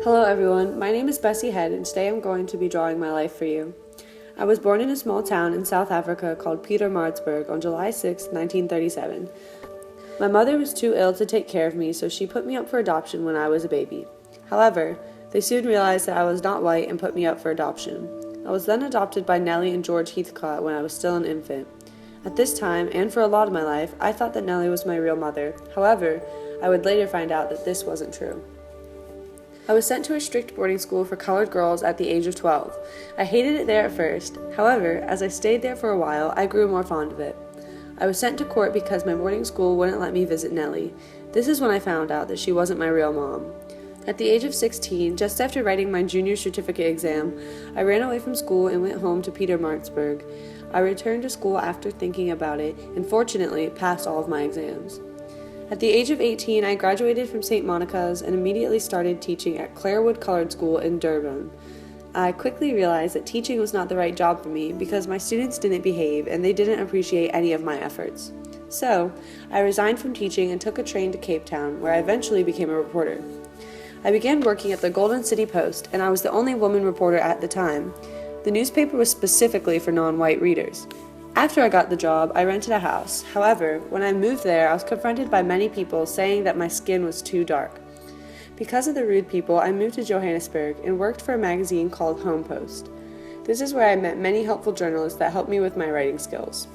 Hello everyone, my name is Bessie Head and today I'm going to be drawing my life for you. I was born in a small town in South Africa called Pietermaritzburg on July 6, 1937. My mother was too ill to take care of me, so she put me up for adoption when I was a baby. However, they soon realized that I was not white and put me up for adoption. I was then adopted by Nellie and George Heathcott when I was still an infant. At this time, and for a lot of my life, I thought that Nellie was my real mother. However, I would later find out that this wasn't true. I was sent to a strict boarding school for colored girls at the age of 12. I hated it there at first. However, as I stayed there for a while, I grew more fond of it. I was sent to court because my boarding school wouldn't let me visit Nellie. This is when I found out that she wasn't my real mom. At the age of 16, just after writing my junior certificate exam, I ran away from school and went home to Pietermaritzburg. I returned to school after thinking about it and fortunately passed all of my exams. At the age of 18, I graduated from St. Monica's and immediately started teaching at Clarewood Colored School in Durban. I quickly realized that teaching was not the right job for me because my students didn't behave and they didn't appreciate any of my efforts. So, I resigned from teaching and took a train to Cape Town, where I eventually became a reporter. I began working at the Golden City Post, and I was the only woman reporter at the time. The newspaper was specifically for non-white readers. After I got the job, I rented a house. However, when I moved there, I was confronted by many people saying that my skin was too dark. Because of the rude people, I moved to Johannesburg and worked for a magazine called Home Post. This is where I met many helpful journalists that helped me with my writing skills.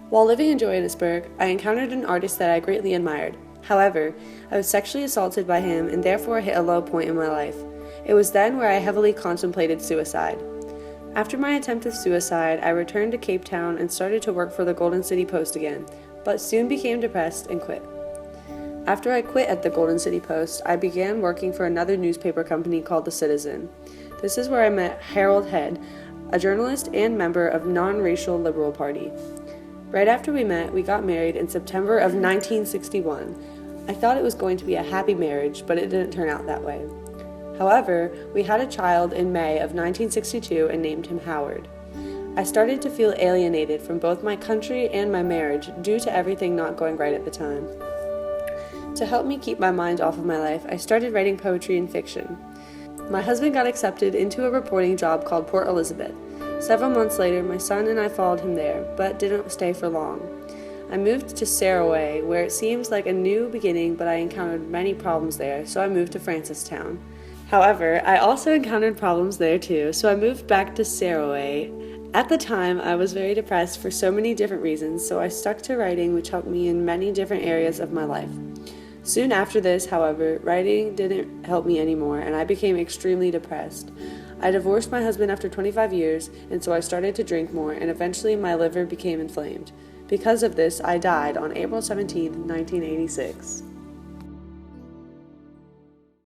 While living in Johannesburg, I encountered an artist that I greatly admired. However, I was sexually assaulted by him and therefore hit a low point in my life. It was then where I heavily contemplated suicide. After my attempt of suicide, I returned to Cape Town and started to work for the Golden City Post again, but soon became depressed and quit. After I quit at the Golden City Post, I began working for another newspaper company called The Citizen. This is where I met Harold Head, a journalist and member of non-racial Liberal Party. Right after we met, we got married in September of 1961. I thought it was going to be a happy marriage, but it didn't turn out that way. However, we had a child in May of 1962 and named him Howard. I started to feel alienated from both my country and my marriage due to everything not going right at the time. To help me keep my mind off of my life, I started writing poetry and fiction. My husband got accepted into a reporting job called Port Elizabeth. Several months later, my son and I followed him there, but didn't stay for long. I moved to Saraway, where it seems like a new beginning, but I encountered many problems there, so I moved to Francistown. However, I also encountered problems there too, so I moved back to Saraway. At the time, I was very depressed for so many different reasons, so I stuck to writing, which helped me in many different areas of my life. Soon after this, however, writing didn't help me anymore, and I became extremely depressed. I divorced my husband after 25 years, and so I started to drink more, and eventually my liver became inflamed. Because of this, I died on April 17, 1986.